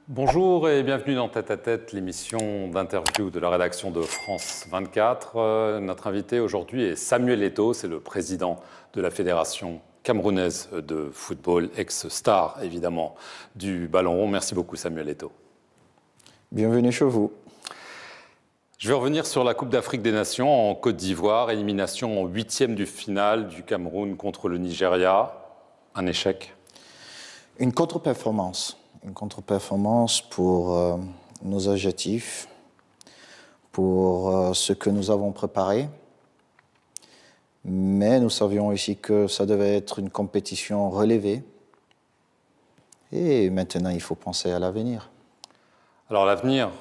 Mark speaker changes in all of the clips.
Speaker 1: Bonjour et bienvenue dans Tête à Tête, l'émission d'interview de la rédaction de France 24. Notre invité aujourd'hui est Samuel Eto'o, c'est le président de la Fédération camerounaise de football, ex-star évidemment du ballon rond. Merci beaucoup Samuel Eto'o.
Speaker 2: Bienvenue chez vous.
Speaker 1: Je vais revenir sur la Coupe d'Afrique des Nations en Côte d'Ivoire, élimination en huitième du finale du Cameroun contre le Nigeria. Un échec.
Speaker 2: Une contre-performance. Une contre-performance pour nos adjectifs, pour ce que nous avons préparé. Mais nous savions aussi que ça devait être une compétition relevée. Et maintenant, il faut penser à l'avenir.
Speaker 1: Alors l'avenir,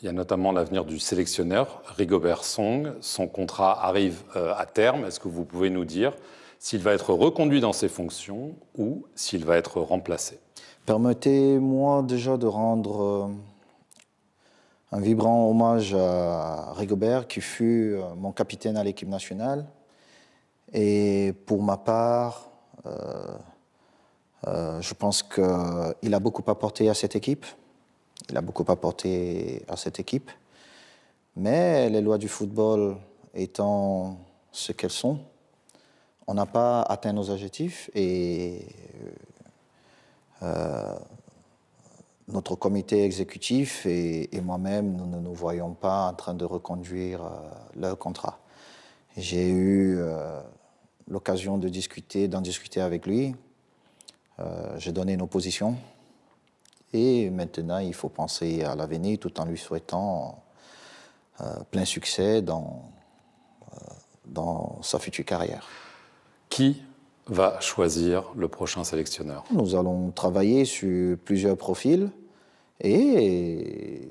Speaker 1: il y a notamment l'avenir du sélectionneur, Rigobert Song. Son contrat arrive à terme. Est-ce que vous pouvez nous dire s'il va être reconduit dans ses fonctions ou s'il va être remplacé?
Speaker 2: Permettez-moi déjà de rendre un vibrant hommage à Rigobert, qui fut mon capitaine à l'équipe nationale. Et pour ma part, je pense qu'il a beaucoup apporté à cette équipe. Il a beaucoup apporté à cette équipe. Mais les lois du football étant ce qu'elles sont, on n'a pas atteint nos objectifs et notre comité exécutif et moi-même, nous ne nous voyons pas en train de reconduire leur contrat. J'ai eu l'occasion d'en discuter avec lui. J'ai donné nos positions. Et maintenant, il faut penser à l'avenir tout en lui souhaitant plein succès dans sa future carrière.
Speaker 1: Qui va choisir le prochain sélectionneur?
Speaker 2: Nous allons travailler sur plusieurs profils et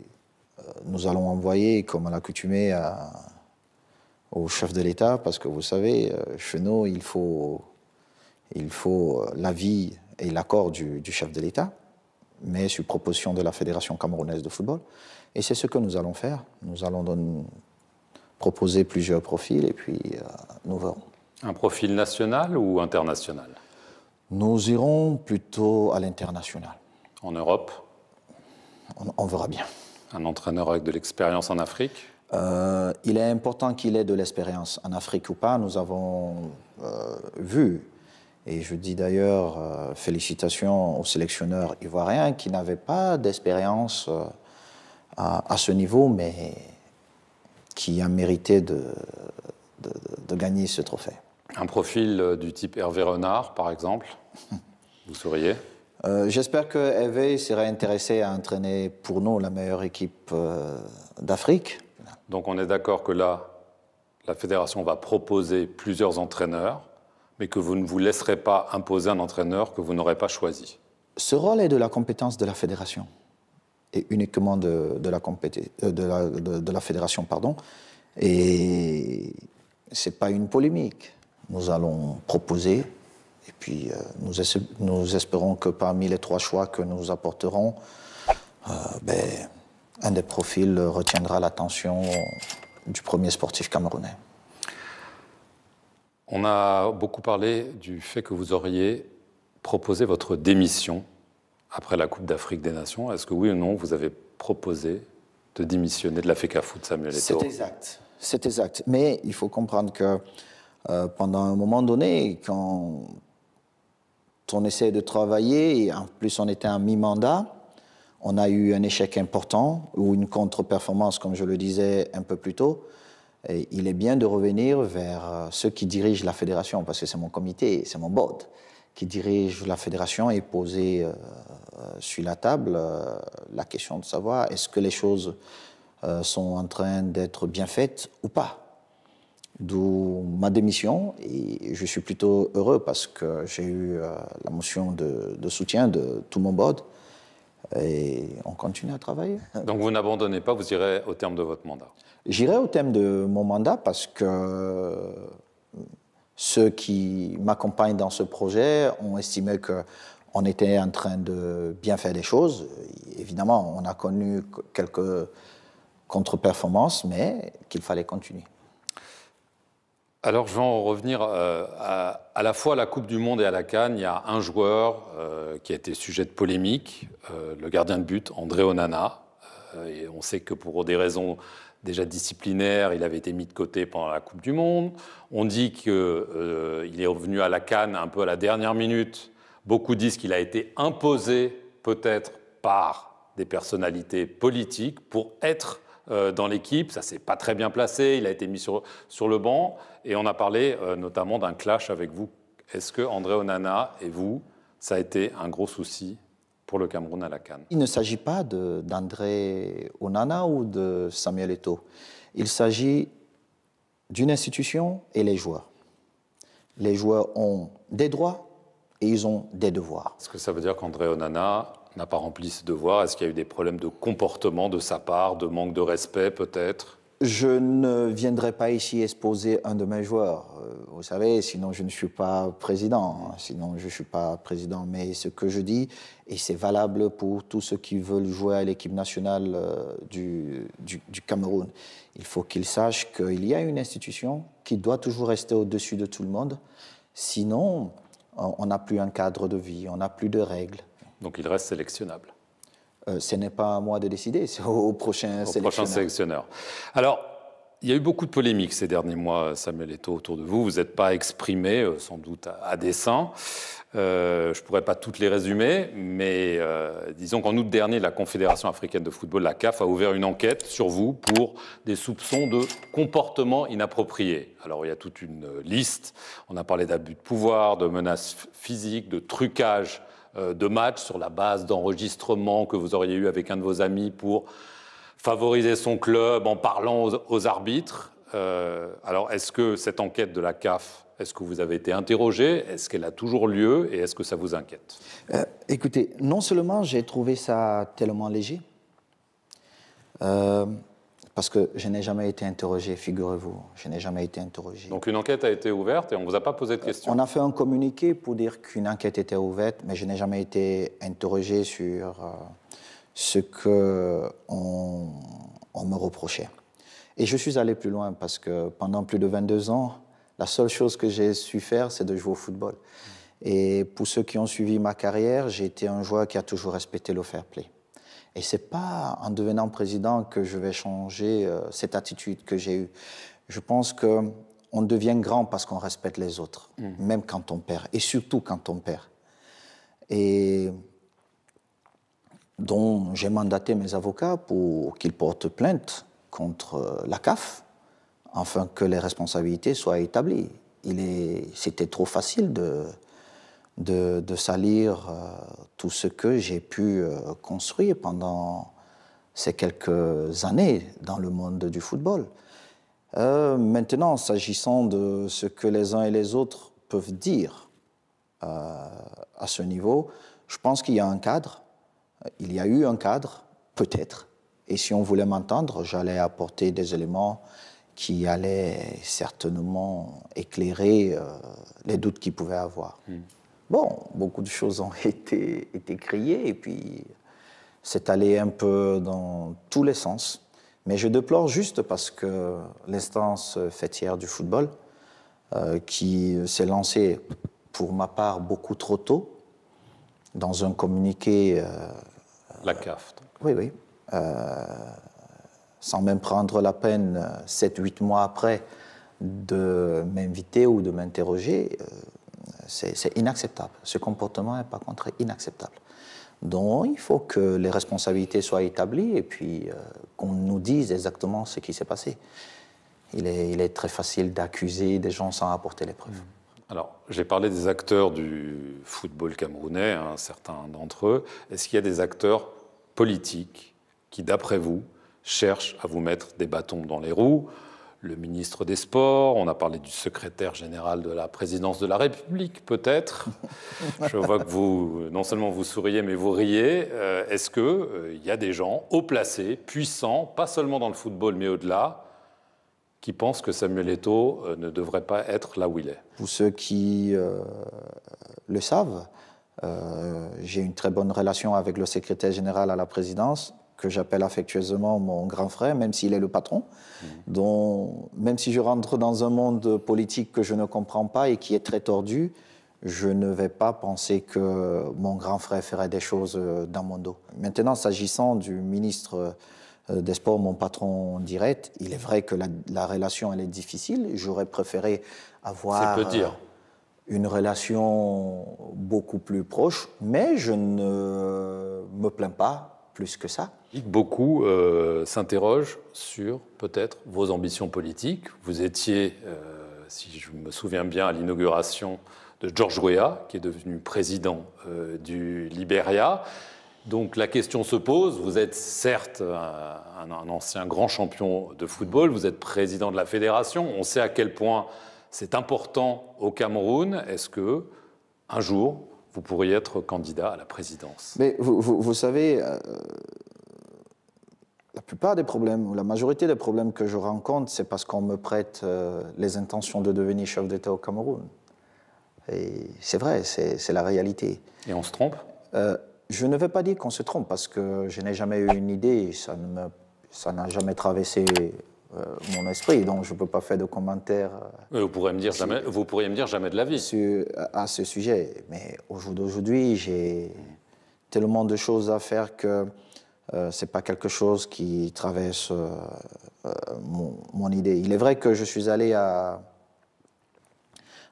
Speaker 2: nous allons envoyer, comme à l'accoutumée, au chef de l'État, parce que vous savez, chez nous, il faut l'avis et l'accord du chef de l'État, mais sur proposition de la Fédération camerounaise de football. Et c'est ce que nous allons faire. Nous allons proposer plusieurs profils et puis nous verrons.
Speaker 1: Un profil national ou international?
Speaker 2: Nous irons plutôt à l'international.
Speaker 1: En Europe?
Speaker 2: On verra bien.
Speaker 1: Un entraîneur avec de l'expérience en Afrique?
Speaker 2: Il est important qu'il ait de l'expérience en Afrique ou pas. Nous avons vu, et je dis d'ailleurs félicitations aux sélectionneurs ivoiriens qui n'avaient pas d'expérience à ce niveau, mais qui a mérité de gagner ce trophée.
Speaker 1: Un profil du type Hervé Renard, par exemple, vous sauriez?
Speaker 2: J'espère que Hervé serait intéressé à entraîner pour nous la meilleure équipe d'Afrique.
Speaker 1: Donc on est d'accord que là, la fédération va proposer plusieurs entraîneurs, mais que vous ne vous laisserez pas imposer un entraîneur que vous n'aurez pas choisi.
Speaker 2: Ce rôle est de la compétence de la fédération, et uniquement de la fédération, pardon. Et ce n'est pas une polémique. Nous allons proposer, et puis nous espérons que parmi les trois choix que nous apporterons, un des profils retiendra l'attention du premier sportif camerounais.
Speaker 1: On a beaucoup parlé du fait que vous auriez proposé votre démission après la Coupe d'Afrique des Nations. Est-ce que oui ou non, vous avez proposé de démissionner de la FECAFOOT, Samuel Eto'o?
Speaker 2: C'est exact. C'est exact. Mais il faut comprendre que pendant un moment donné, quand on essaie de travailler, et en plus on était en mi-mandat, on a eu un échec important ou une contre-performance, comme je le disais un peu plus tôt. Et il est bien de revenir vers ceux qui dirigent la fédération, parce que c'est mon comité, c'est mon board qui dirige la fédération, et poser sur la table la question de savoir est-ce que les choses sont en train d'être bien faites ou pas. D'où ma démission, et je suis plutôt heureux parce que j'ai eu la motion de soutien de tout mon board et on continue à travailler.
Speaker 1: Donc vous n'abandonnez pas, vous irez au terme de votre mandat?
Speaker 2: J'irai au terme de mon mandat parce que ceux qui m'accompagnent dans ce projet ont estimé qu'on était en train de bien faire des choses. Évidemment, on a connu quelques contre-performances, mais qu'il fallait continuer.
Speaker 1: Alors, je vais en revenir à la fois à la Coupe du Monde et à la CAN. Il y a un joueur qui a été sujet de polémique, le gardien de but, André Onana. Et on sait que pour des raisons déjà disciplinaires, il avait été mis de côté pendant la Coupe du Monde. On dit qu'il est revenu à la CAN un peu à la dernière minute. Beaucoup disent qu'il a été imposé peut-être par des personnalités politiques pour être dans l'équipe. Ça ne s'est pas très bien placé. Il a été mis sur le banc. Et on a parlé notamment d'un clash avec vous. Est-ce que André Onana et vous, ça a été un gros souci pour le Cameroun à la CAN?
Speaker 2: Il ne s'agit pas d'André Onana ou de Samuel Eto'o. Il s'agit d'une institution et les joueurs. Les joueurs ont des droits et ils ont des devoirs.
Speaker 1: Est-ce que ça veut dire qu'André Onana n'a pas rempli ses devoirs? Est-ce qu'il y a eu des problèmes de comportement de sa part, de manque de respect peut-être?
Speaker 2: Je ne viendrai pas ici exposer un de mes joueurs. Vous savez, sinon je ne suis pas président. Sinon je ne suis pas président. Mais ce que je dis, et c'est valable pour tous ceux qui veulent jouer à l'équipe nationale du Cameroun, il faut qu'ils sachent qu'il y a une institution qui doit toujours rester au-dessus de tout le monde. Sinon, on n'a plus un cadre de vie, on n'a plus de règles.
Speaker 1: Donc il reste sélectionnable.
Speaker 2: Ce n'est pas à moi de décider, c'est au prochain
Speaker 1: sélectionneur. Alors, il y a eu beaucoup de polémiques ces derniers mois, Samuel Eto'o, autour de vous. Vous n'êtes pas exprimé, sans doute à dessein. Je ne pourrais pas toutes les résumer, mais disons qu'en août dernier, la Confédération africaine de football, la CAF, a ouvert une enquête sur vous pour des soupçons de comportement inapproprié. Alors, il y a toute une liste. On a parlé d'abus de pouvoir, de menaces physiques, de trucage de matchs sur la base d'enregistrements que vous auriez eu avec un de vos amis pour favoriser son club en parlant aux arbitres. Alors, est-ce que cette enquête de la CAF, est-ce que vous avez été interrogé? Est-ce qu'elle a toujours lieu? Et est-ce que ça vous inquiète?
Speaker 2: Écoutez, non seulement j'ai trouvé ça tellement léger, parce que je n'ai jamais été interrogé, figurez-vous, je n'ai jamais été interrogé.
Speaker 1: Donc une enquête a été ouverte et on ne vous a pas posé de questions?
Speaker 2: On a fait un communiqué pour dire qu'une enquête était ouverte, mais je n'ai jamais été interrogé sur ce qu'on me reprochait. Et je suis allé plus loin parce que pendant plus de 22 ans, la seule chose que j'ai su faire, c'est de jouer au football. Et pour ceux qui ont suivi ma carrière, j'ai été un joueur qui a toujours respecté le fair play. Et ce n'est pas en devenant président que je vais changer cette attitude que j'ai eue. Je pense qu'on devient grand parce qu'on respecte les autres, même quand on perd, et surtout quand on perd. Et donc, j'ai mandaté mes avocats pour qu'ils portent plainte contre la CAF, afin que les responsabilités soient établies. C'était trop facile de salir tout ce que j'ai pu construire pendant ces quelques années dans le monde du football. Maintenant, s'agissant de ce que les uns et les autres peuvent dire à ce niveau, je pense qu'il y a un cadre. Il y a eu un cadre, peut-être. Et si on voulait m'entendre, j'allais apporter des éléments qui allaient certainement éclairer les doutes qu'il pouvait avoir. Bon, beaucoup de choses ont été criées et puis c'est allé un peu dans tous les sens. Mais je déplore juste parce que l'instance fêtière du football, qui s'est lancée pour ma part beaucoup trop tôt, dans un communiqué...
Speaker 1: la CAF. Donc.
Speaker 2: Oui, oui. Sans même prendre la peine, 7-8 mois après, de m'inviter ou de m'interroger, c'est inacceptable. Ce comportement est par contre inacceptable. Donc il faut que les responsabilités soient établies et puis qu'on nous dise exactement ce qui s'est passé. Il est très facile d'accuser des gens sans apporter les preuves.
Speaker 1: Alors, j'ai parlé des acteurs du football camerounais, certains d'entre eux. Est-ce qu'il y a des acteurs politiques qui, d'après vous, cherchent à vous mettre des bâtons dans les roues? Le ministre des Sports, on a parlé du secrétaire général de la présidence de la République, peut-être. Je vois que vous, non seulement vous souriez, mais vous riez. Est-ce qu'il y a des gens haut placés, puissants, pas seulement dans le football, mais au-delà, qui pensent que Samuel Eto'o ne devrait pas être là où il est?
Speaker 2: Pour ceux qui le savent, j'ai une très bonne relation avec le secrétaire général à la présidence. que j'appelle affectueusement mon grand frère, même s'il est le patron, dont, même si je rentre dans un monde politique que je ne comprends pas et qui est très tordu, je ne vais pas penser que mon grand frère ferait des choses dans mon dos. Maintenant, s'agissant du ministre des Sports, mon patron direct, il est vrai que la relation elle est difficile. J'aurais préféré avoir une relation beaucoup plus proche, mais je ne me plains pas plus que ça.
Speaker 1: Beaucoup s'interrogent sur peut-être vos ambitions politiques. Vous étiez, si je me souviens bien, à l'inauguration de George Weah, qui est devenu président du Libéria. Donc la question se pose, vous êtes certes un ancien grand champion de football, vous êtes président de la fédération, on sait à quel point c'est important au Cameroun. Est-ce que un jour, vous pourriez être candidat à la présidence?
Speaker 2: Mais vous savez, la plupart des problèmes, ou la majorité des problèmes que je rencontre, c'est parce qu'on me prête les intentions de devenir chef d'État au Cameroun. Et c'est vrai, c'est la réalité.
Speaker 1: Et on se trompe?
Speaker 2: Je ne vais pas dire qu'on se trompe, parce que je n'ai jamais eu une idée, ça n'a jamais traversé mon esprit, donc je ne peux pas faire de commentaires.
Speaker 1: Vous pourriez me dire jamais de la vie.
Speaker 2: À ce sujet. Mais au jour d'aujourd'hui, j'ai tellement de choses à faire que ce n'est pas quelque chose qui traverse mon idée. Il est vrai que je suis allé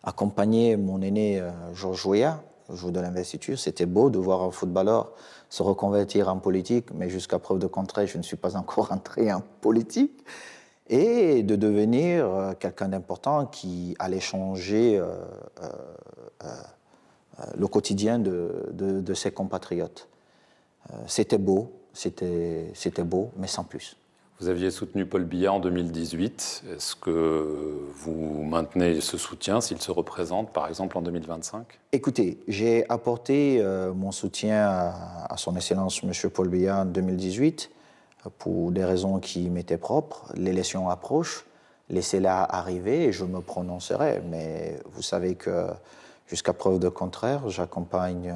Speaker 2: accompagner mon aîné George Weah, le jour de l'investiture. C'était beau de voir un footballeur se reconvertir en politique, mais jusqu'à preuve de contraire, je ne suis pas encore entré en politique. Et de devenir quelqu'un d'important qui allait changer le quotidien de ses compatriotes. C'était beau, mais sans plus.
Speaker 1: Vous aviez soutenu Paul Biya en 2018. Est-ce que vous maintenez ce soutien s'il se représente, par exemple, en 2025?
Speaker 2: Écoutez, j'ai apporté mon soutien à son Excellence M. Paul Biya en 2018 pour des raisons qui m'étaient propres. L'élection approche, laissez-la arriver et je me prononcerai. Mais vous savez que, jusqu'à preuve de contraire, j'accompagne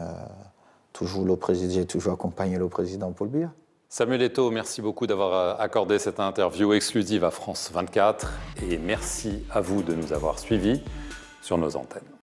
Speaker 2: toujours le président, j'ai toujours accompagné le président Paul Biya.
Speaker 1: Samuel Eto'o, merci beaucoup d'avoir accordé cette interview exclusive à France 24 et merci à vous de nous avoir suivis sur nos antennes.